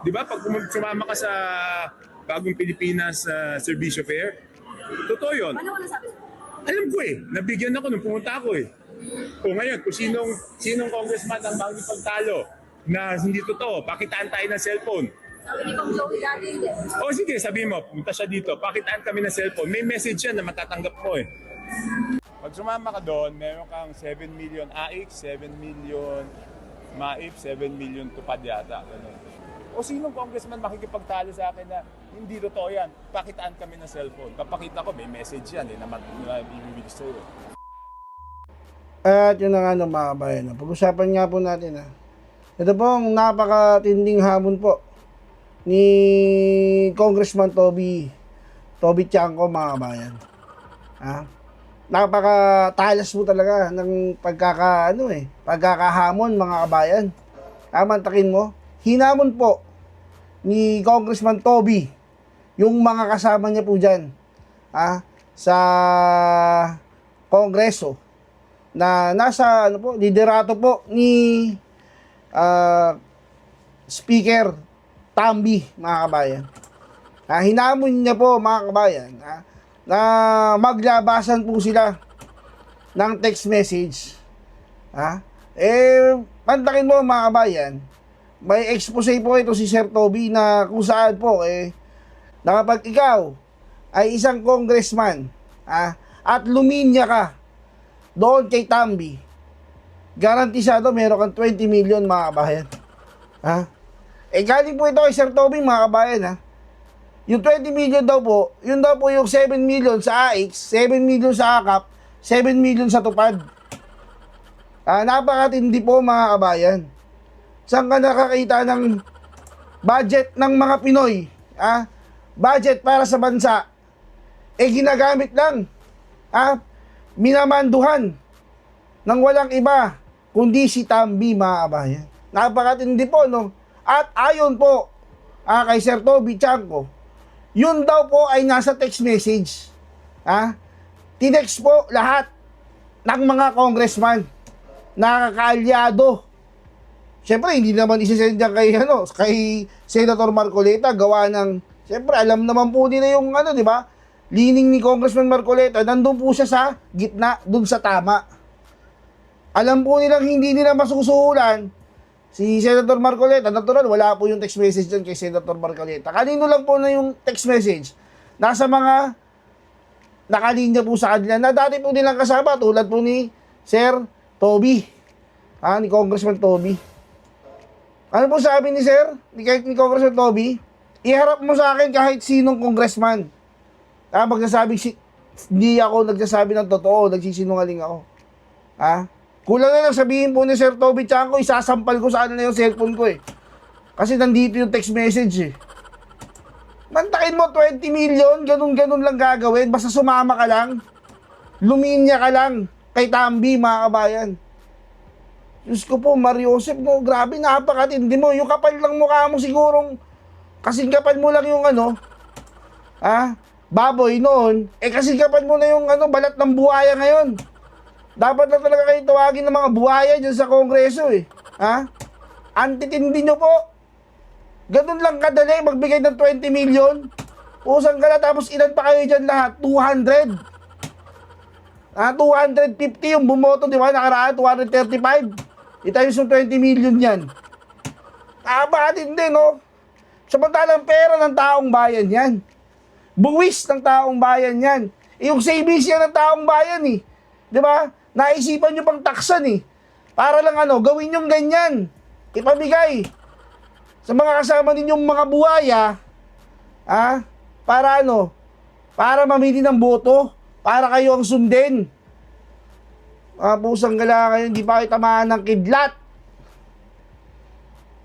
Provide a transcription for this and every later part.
Di ba? Pag sumama ka sa Bagong Pilipinas Servisyo Fair, totoo yun. Ano ko nasabi? Alam ko eh, nabigyan ako nung pumunta ako eh. O ngayon, kung sinong congressman ang bagong pagtalo na hindi totoo, pakitaan tayo ng cellphone. Sabi ni Kong Joey dati hindi. O sige, sabi mo, punta siya dito, pakitaan kami ng cellphone. May message yan na matatanggap mo eh. Pag sumama ka doon, meron kang 7 million AIC, 7 million MAIP, 7 million tupad yata. Ganun. O sinong congressman makikipagtalo sa akin na hindi totoo yan, pakitaan kami ng cellphone. Papakita ko, may message yan eh, na ibibigay sa'yo. At yun na nga ng mga kabayan. Pag-usapan nga po natin. Ito pong napakatinding hamon po ni Congressman Toby Chanco, mga kabayan. Napakatalas po talaga ng pagkakahamon, mga kabayan. Mantakin mo, hinamon po ni Congressman Toby yung mga kasama niya po dyan sa Kongreso na nasa liderato po ni Speaker Tamby, mga kabayan. Hinamon niya po, mga kabayan, na maglabasan po sila ng text message. Pantakin mo, mga kabayan, may expose po ito si Sir Toby na kung saan po na kapag ikaw ay isang congressman at luminya ka doon kay Tamby, garantisado meron kang 20 million, mga kabayan. Galing po ito kay Sir Toby, mga kabayan. Yung 20 million daw po, yun daw po yung 7 million sa AIX, 7 million sa AKAP, 7 million sa tupad. Napakatindi po, mga kabayan. Saan ka nakakita ng budget ng mga Pinoy? Budget para sa bansa. Ginagamit lang. Minamanduhan ng walang iba, kundi si Tamby, mga kabayan. Napakatindi po, no? At ayon po kay Sir Toby Chanco, yun daw po ay nasa text message. Tinext po lahat ng mga congressman na kakaalyado. Siyempre, hindi naman isisend dyan kay Senator Marcoleta, gawa ng, siyempre, alam naman po nila yung di ba? Lining ni Congressman Marcoleta, nandun po siya sa gitna, dun sa tama. Alam po nilang hindi nila masusuhulan si Senator Marcoleta. Natural, wala po yung text message dyan kay Senator Marcoleta. Kanino lang po na yung text message? Nasa mga nakalinya po sa kanila na dati po nilang kasama, tulad po ni Sir Toby, ni Congressman Toby. Ano po sabi ni Sir, ni Congressman Toby? Iharap mo sa akin kahit sinong congressman. Magsasabi, hindi ako nagsasabi ng totoo, nagsisinungaling ako. Kulang na lang sabihin po ni Sir Toby Chanco, isasampal ko sa kanila yung cellphone ko Kasi nandito yung text message Mantakin mo 20 million, ganun-ganun lang gagawin, basta sumama ka lang, luminya ka lang kay Tamby, mga kabayan. Diyos ko po, Mariosep, no, grabe, napakatindi mo. Yung kapal lang mukha mo sigurong, kasing kapal mo lang yung baboy noon, kasing kapal mo na yung balat ng buhaya ngayon. Dapat na talaga kayo tawagin ng mga buhaya dyan sa Kongreso Antitindi nyo po. Ganun lang kadali, magbigay ng 20 million. Usang ka na, tapos ilan pa kayo dyan lahat? 200. 250 yung bumoto, di ba? Nakaraan, 235. Itayos yung 20 million yan. Bakit hindi, no? Samantalang pera ng taong bayan yan. Buwis ng taong bayan yan. Yung savings yan ng taong bayan, di ba? Naisipan nyo pang taksan, para lang gawin yung ganyan. Ipamigay sa mga kasama ninyong mga buhaya, para para mamili ng boto, para kayo ang sundin. Mga pusang gala kayo, hindi pa kayo tamaan ng kidlat.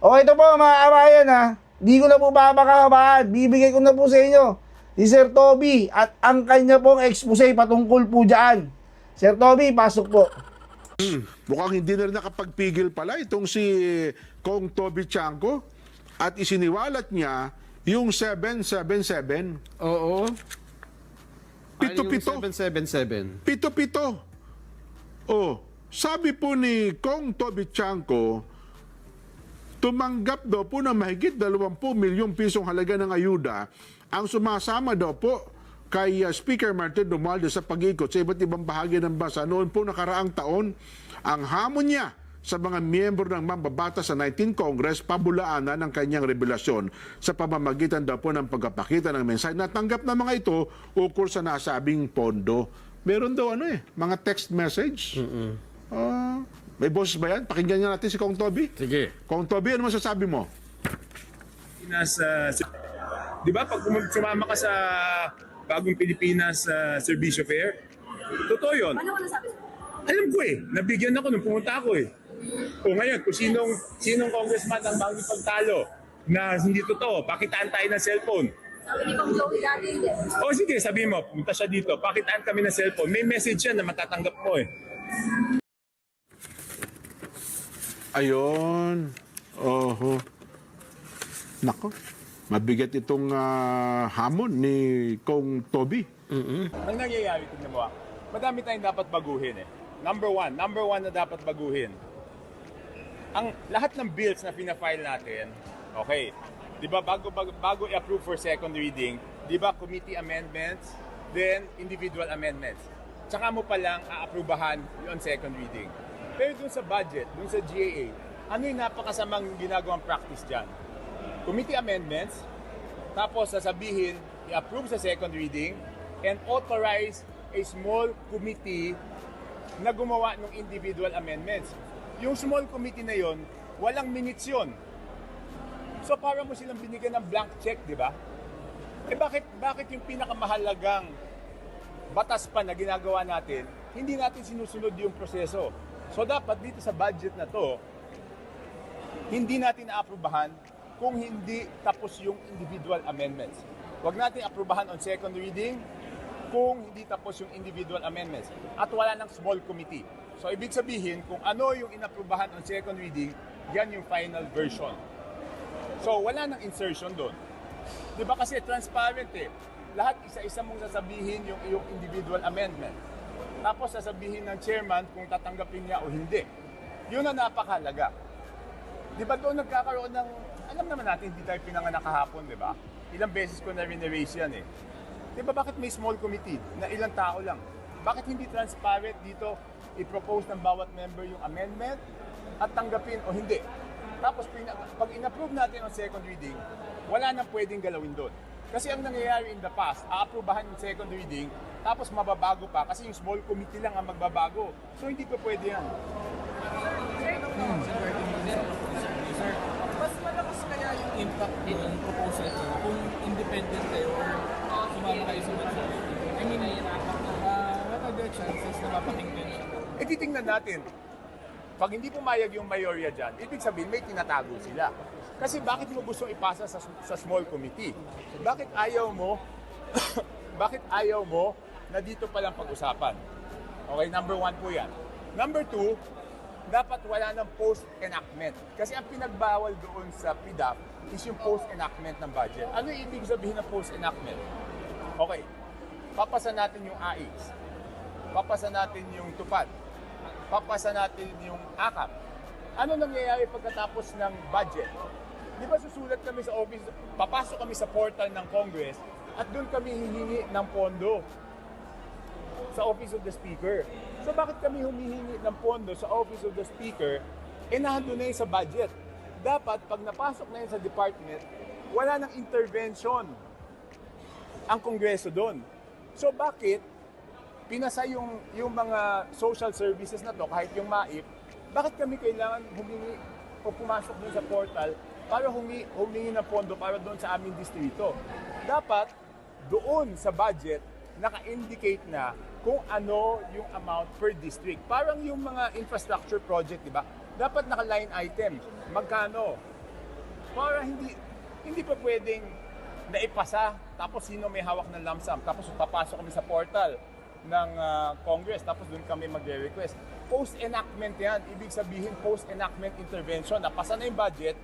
O ito po, mga kabayan, di ko na po papakahabaan, bibigay ko na po sa inyo si Sir Toby at ang kanya pong expose patungkol po dyan. Sir Toby, pasok po. Mukhang hindi na rin nakapagpigil pala itong si Kong Toby Chanco at isiniwalat niya yung 777. Oo. Pito-pito. 777. Pito-pito. Sabi po ni Kong Toby Chanco, tumanggap daw po ng mahigit 20 milyong pisong halaga ng ayuda ang sumasama daw po kay Speaker Martin Romualdez sa pag-ikot sa iba't ibang bahagi ng bansa. Noon po nakaraang taon, ang hamon niya sa mga miyembro ng mambabatas sa 19th Congress, pabulaanan ng kanyang revelasyon sa pamamagitan daw po ng pagpapakita ng mensahe. Natanggap na mga ito ukol sa nasabing pondo. Meron daw mga text message. May boses ba yan? Pakinggan niya natin si Kong Toby. Sige. Kong Toby, ano masasabi mo? Di ba pag sumama ka sa Bagong Pilipinas Servicio Fair, totoo yun. Ano ko nasabi? Alam ko nabigyan ako nung pumunta ako O ngayon, kung sinong congressman ang bagong pagtalo na hindi totoo, pakitaan tayo ng cellphone. Sabi ni Kong Chloe dati hindi. O sige, sabi mo, pumunta siya dito, pakitaan kami ng cellphone. May message yan na matatanggap mo Ayun. Oho. Nako. Mabigat itong hamon ni Kong Toby. Ang nangyayari, tingnan mo madami tayong dapat baguhin Number one na dapat baguhin. Ang lahat ng bills na pina-file natin, okay, di ba bago i-approve for second reading, di ba committee amendments, then individual amendments. Tsaka mo palang aaprubahan yung second reading. Pero dun sa budget, dun sa GAA, ano yung napakasamang ginagawang practice dyan? Committee amendments, tapos sasabihin, i-approve sa second reading, and authorize a small committee na gumawa ng individual amendments. Yung small committee na yon, walang minutes yun. So para mo silang binigyan ng blank check, di ba? Bakit yung pinakamahalagang batas pa na ginagawa natin, hindi natin sinusunod yung proseso? So dapat dito sa budget na to, hindi natin naaprubahan kung hindi tapos yung individual amendments. Huwag natin aprubahan on second reading kung hindi tapos yung individual amendments. At wala ng small committee. So ibig sabihin, kung ano yung inaprubahan on second reading, yan yung final version. So wala ng insertion doon. Di ba kasi transparent Lahat isa-isa mong sasabihin yung iyong individual amendment. Tapos sasabihin ng chairman kung tatanggapin niya o hindi. Yun ang napakahalaga. Di ba doon nagkakaroon ng, alam naman natin, hindi tayo pinanganak kahapon, di ba? Ilang beses ko na rin-erase yan Di ba bakit may small committee na ilang tao lang? Bakit hindi transparent dito i-propose ng bawat member yung amendment at tanggapin o hindi? Tapos pag in-approve natin ang second reading, wala nang pwedeng galawin doon. Kasi ang nangyayari in the past, aaprubahan yung second reading, tapos mababago pa kasi yung small committee lang ang magbabago. So hindi pa pwede yan. Sir, mas malakas kaya yung impact ng proposal ko kung independent kayo or sumama kayo sa majority? I mean, what are the chances na mapakinggan siya? Titingnan natin. Pag hindi pumayag yung mayorya dyan, ibig sabihin may tinatago sila. Kasi bakit mo gustong ipasa sa small committee? Bakit ayaw mo na dito palang pag-usapan? Okay, number 1 po yan. Number 2, dapat wala ng post-enactment. Kasi ang pinagbawal doon sa PDAP is yung post-enactment ng budget. Ano yung ibig sabihin ng post-enactment? Okay, papasa natin yung AIX. Papasa natin yung TUPAD. Papasa natin yung AKAP. Ano nangyayari pagkatapos ng budget? Di ba susulat kami sa office, papasok kami sa portal ng Congress at doon kami hihingi ng pondo sa Office of the Speaker. So bakit kami humihingi ng pondo sa Office of the Speaker, nandun na yun sa budget? Dapat pag napasok na yun sa department, wala nang intervention ang Kongreso doon. So bakit pinasa yung mga social services na to, kahit yung MAIP, bakit kami kailangan humingi o pumasok doon sa portal para humingi ng pondo para doon sa aming distrito? Dapat doon sa budget naka-indicate na kung ano yung amount per district. Parang yung mga infrastructure project, di ba? Dapat naka-line item. Magkano? Para hindi pa pwedeng naipasa tapos sino may hawak ng lump sum. Tapos papasok kami sa portal ng Congress, tapos doon kami magre-request. Post-enactment yan. Ibig sabihin, post-enactment intervention. Napasa na yung budget,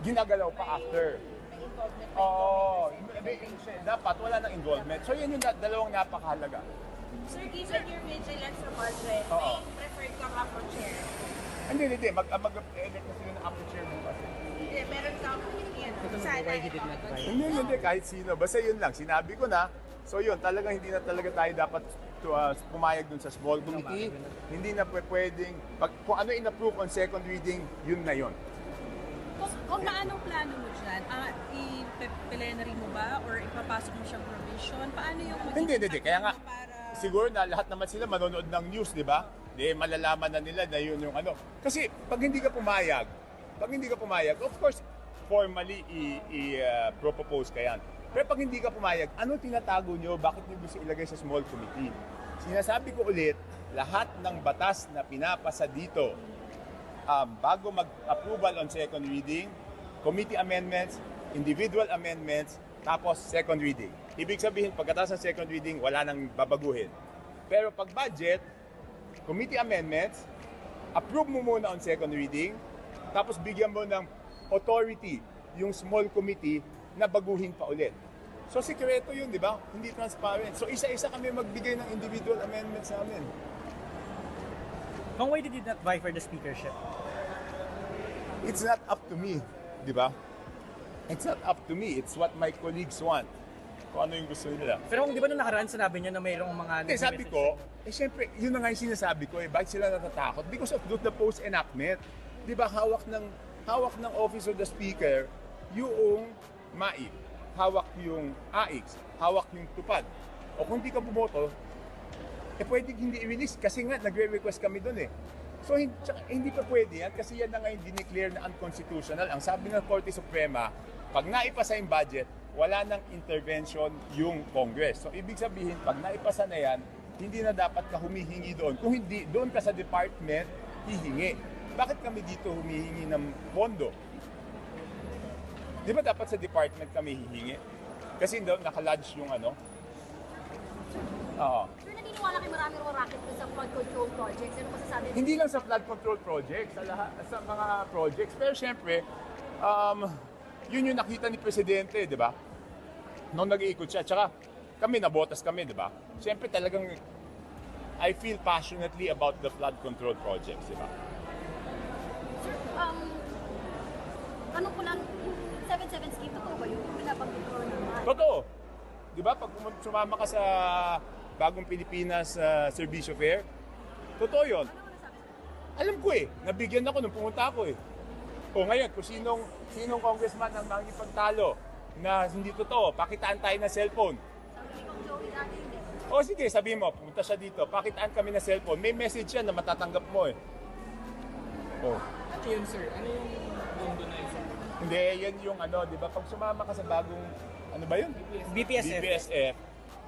ginagalaw pa after. Oo. Dapat wala nang involvement. So yun yung dalawang napakahalaga. Sir, given your vigilance sa budget, Oo. may preferred ka nga for chair? Hindi. Mag-elect na sila ng upper chair bukas. Hindi, meron kang sana Hindi, kahit sino. Basta yun lang, sinabi ko na. So yun, talagang hindi na talaga tayo dapat pumayag dun sa small committee. Hindi na pwedeng, kung ano in-approve on second reading, yun na yun. Kung anong plano mo dyan, i-plenary mo ba or ipapasok mo siyang provision? Paano yung Hindi. Kaya nga, para... siguro na lahat naman sila manonood ng news, di ba? Di malalaman na nila na yun yung ano. Kasi pag hindi ka pumayag, of course, formally i-propose ka yan. Pero pag hindi ka pumayag, ano tinatago nyo? Bakit nyo gusto ilagay sa small committee? Sinasabi ko ulit, lahat ng batas na pinapasa dito, bago mag-approval on second reading, committee amendments, individual amendments, tapos second reading. Ibig sabihin, pagkatapos ng second reading, wala nang babaguhin. Pero pag budget, committee amendments, approve mo muna on second reading, tapos bigyan mo ng authority yung small committee na baguhin pa ulit. So, sikreto yun, di ba? Hindi transparent. So, isa-isa kami magbigay ng individual amendments namin. Kung why did you not vie for the speakership? It's not up to me, di ba? It's not up to me. It's what my colleagues want. Kung ano yung gusto nila. Pero kung di ba nung nakaraan sinabi niyo na mayroong mga... Hindi, sabi ko, syempre, yun na nga yung sinasabi ko, bakit sila natatakot? Because of the post-enactment. Di ba, hawak ng Office of the Speaker yung MAIP, hawak yung AIX, hawak yung tupad. O kung di ka bumoto, pwede hindi i-release kasi nga nagre-request kami doon eh. So hindi pa pwede yan kasi yan na nga yung dineclare na unconstitutional. Ang sabi ng Korte Suprema, pag naipasa yung budget, wala nang intervention yung Congress. So ibig sabihin, pag naipasa na yan, hindi na dapat ka humihingi doon. Kung hindi, doon ka sa department, hihingi. Bakit kami dito humihingi ng pondo? Di ba dapat sa department kami hihingi? Kasi doon nakalodge yung ano. Oo. Sir, naniniwala kayo marami rin racket sa flood control projects. Ano masasabi? Hindi lang sa flood control projects, sa mga projects. Pero syempre, yun yung nakita ni Presidente, di ba? Nung nag-iikot siya. Tsaka kami, nabotas kami, di ba? Syempre talagang I feel passionately about the flood control projects, di ba? Sir, ano po lang, 7-7 scheme, totoo ba yun? Pinapag-control naman. Totoo. Di ba? Pag sumama ka sa Bagong Pilipinas Servicio Fair, totoo yun. Alam ko eh. Nabigyan ako nung pumunta ako eh. O ngayon, kung sinong congressman ang makikipagtalo na hindi totoo, pakitaan tayo ng cellphone. Sabi ni Joey dati, hindi. O sige, sabihin mo, pumunta siya dito, pakitaan kami ng cellphone. May message yan na matatanggap mo eh. Oh. Ano yun, sir? Ano yung mundo na yun, sir? Hindi, yan yung ano, di ba? Pag sumama ka sa bagong, ano ba yun? BPSF. BPSF.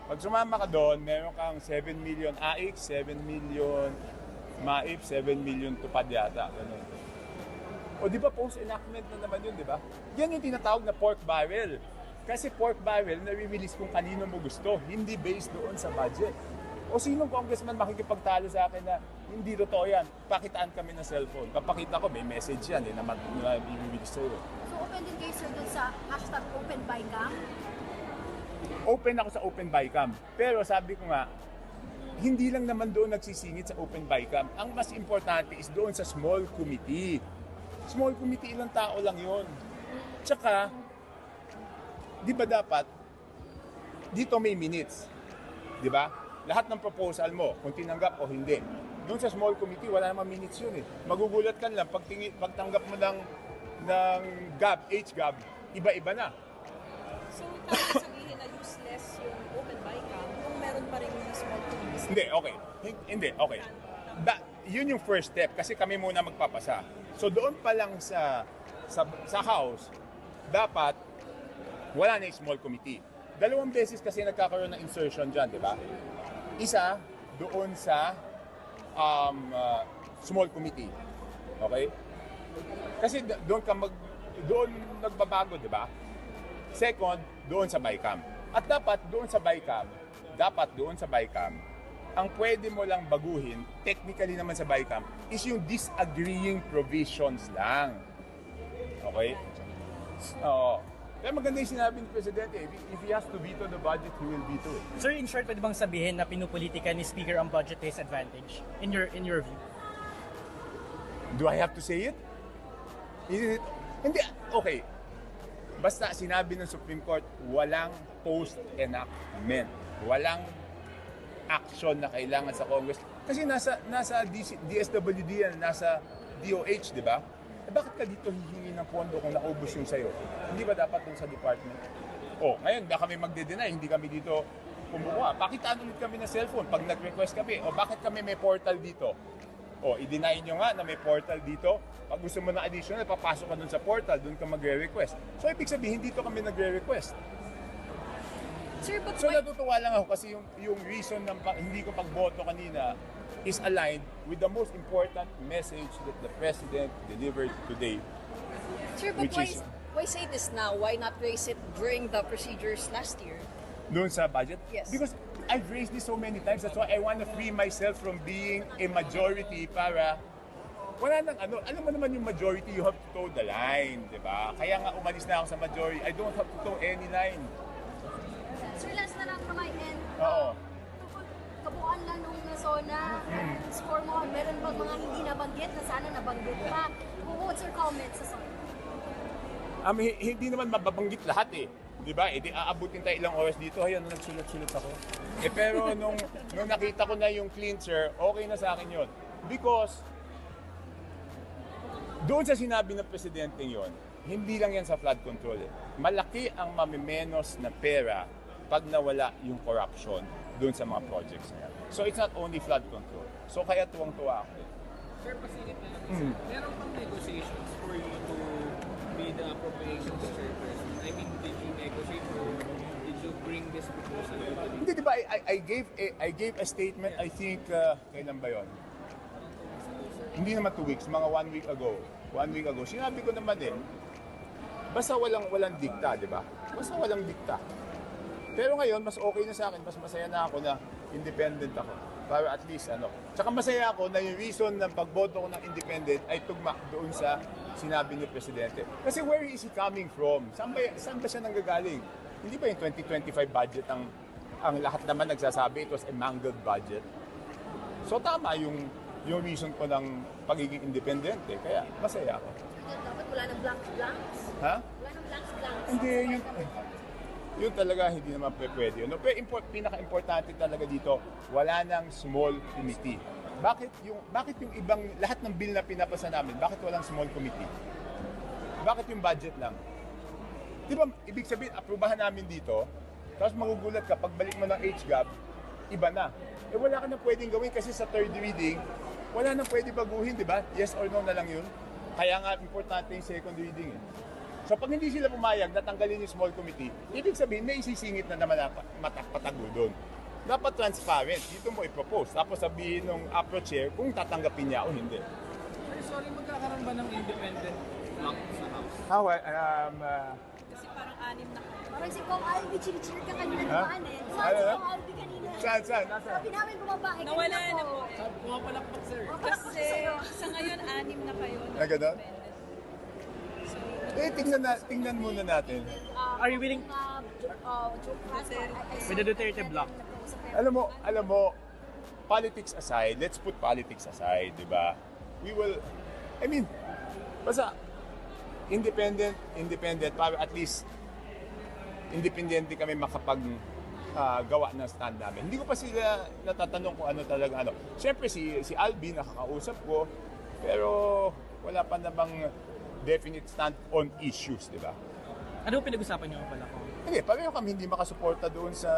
Pag sumama ka doon, meron kang 7 million AIX, 7 million MAIP, 7 million tupad yata. Ganun. O di ba post-enactment na naman yun, di ba? Yan yung tinatawag na pork barrel. Kasi pork barrel, nare-release kung kanino mo gusto, hindi based doon sa budget. O sinong congressman makikipagtalo sa akin na hindi totoo yan, pakitaan kami ng cellphone. Papakita ko, may message yan na i-release sa'yo. So, open din kayo, sir, dun sa hashtag OpenByCam? Open ako sa Open Bycam. Pero sabi ko nga, hindi lang naman doon nagsisingit sa Open Bycam. Ang mas importante is doon sa small committee. Small committee, ilang tao lang yon. Tsaka, di ba dapat, dito may minutes. Di ba? Lahat ng proposal mo, kung tinanggap o hindi. Doon sa small committee, wala namang minutes yun eh. Magugulat ka lang, pagtanggap mo ng GAB, HGAB, iba-iba na. So, tapos sabihin na useless yung open bycam kung meron pa rin yung small committees. Hindi, okay. Hindi, okay. Yun yung first step kasi kami muna magpapasa. So doon pa lang sa House, dapat wala na yung small committee. 2 beses kasi nagkakaroon ng insertion dyan, di ba? Isa, doon sa small committee. Okay? Kasi doon nagbabago, di ba? Second, doon sa BICAM. At dapat doon sa BICAM, ang pwede mo lang baguhin, technically naman sa BICAM, is yung disagreeing provisions lang. Okay? Oo. Kaya maganda yung sinabi ni Presidente, if he has to veto the budget, he will veto it. Sir, in short, pwede bang sabihin na pinupolitika ni Speaker ang budget-based advantage in your view? Do I have to say it? Hindi, okay. Basta sinabi ng Supreme Court, walang post-enactment. Walang action na kailangan sa Congress. Kasi nasa DSWD yan, nasa DOH, di ba? Eh bakit ka dito hihingi ng pondo kung naubos yung sayo? Hindi ba dapat dun sa department? Ngayon, kami magde-deny, hindi kami dito kumukuha. Pakitaan ulit kami ng cellphone pag nag-request kami. Bakit kami may portal dito? I-deny nyo nga na may portal dito. Pag gusto mo ng additional, papasok ka dun sa portal, dun ka magre-request. So, ibig sabihin, dito kami nagre-request. Sir, but So, why, natutuwa lang ako kasi yung reason ng hindi ko pagboto kanina is aligned with the most important message that the President delivered today. Sir, but Which is- why say this now? Why not raise it during the procedures last year? Doon sa budget? Yes. Because I've raised this so many times. That's why I want to free myself from being a majority para wala nang ano. Alam mo naman yung majority, you have to toe the line, di ba? Kaya nga umalis na ako sa majority. I don't have to toe any line. sir, last na lang from my end. Oo. Kabuuan lang nung SONA, score mo, meron bang mga hindi nabanggit na sana nabanggit pa? What's your comments sa SONA? Hindi naman mababanggit lahat eh. Di ba? Di aabutin tayo ilang oras dito. Ayan, nagsulat-sulat ako. Pero nung nakita ko na yung cleanser, okay na sa akin yon. Because doon sa sinabi ng presidente yon, hindi lang yan sa flood control eh. Malaki ang mamimenos na pera pag nawala yung corruption doon sa mga projects na yan. So it's not only flood control. So kaya tuwang-tuwa ako. Sir, pasilip na lang. Meron pang negotiations for you to be the appropriations chairperson. I mean, did you negotiate or did you bring this proposal to the Hindi, di ba? I gave a statement, I think, kailan ba yun? Hindi naman 2 weeks, mga 1 week ago. 1 week ago. Sinabi ko naman din, basta walang dikta, di ba? Basta walang dikta. Pero ngayon, mas okay na sa akin, mas masaya na ako na independent ako. Para at least, Tsaka masaya ako na yung reason ng pagboto ko ng independent ay tugma doon sa sinabi ni Presidente. Kasi where is he coming from? Saan ba siya nanggagaling? Hindi ba yung 2025 budget ang lahat naman nagsasabi it was a mangled budget? So tama yung reason ko ng pagiging independente. Kaya masaya ako. Dapat wala nang blanks. Ha? Wala nang blanks. Hindi, yun talaga hindi naman pwede. Pero pinaka-importante talaga dito, wala nang small committee. Bakit yung ibang, lahat ng bill na pinapasa namin, bakit walang small committee? Bakit yung budget lang? Di ba, ibig sabihin, aprubahan namin dito, tapos magugulat ka, pagbalik mo ng HGAB, iba na. Wala ka na pwedeng gawin kasi sa third reading, wala na pwede baguhin, di ba? Yes or no na lang yun. Kaya nga, importante yung second reading eh. So pag hindi sila pumayag na tanggalin yung small committee, ibig sabihin may isisingit na naman na patago doon. Dapat transparent. Dito mo i-propose. Tapos sabihin ng approacher kung tatanggapin niya o hindi. Sorry, magkakaroon ba ng independent block sa House? How, Kasi parang 6 na kayo. Parang si Kong Alvi, chinichir ka kanina Ha? naman eh. Ano, Saan si ha? Kong Alvi kanina? Saan? Nasaan? Sabi namin bumaba eh. Nawala kanina na po. po eh. Pumapalakpak, sir. Kasi sa ngayon, 6 na kayo. Na ganun? independent. Tingnan muna natin. Are you willing- With the Duterte block. Alam mo, politics aside, let's put politics aside, di ba? We will, basta, independent, para at least, independente kami makapag-gawa ng stand namin. Hindi ko pa sila natatanong kung ano talaga. Siyempre, si Albi, nakakausap ko, pero wala pa namang definite stand on issues, di ba? Ano pinag-usapan niyo pala ko? Hindi, pareho kami hindi makasuporta doon sa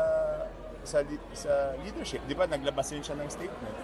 leadership. Di ba, naglabas rin siya ng statement.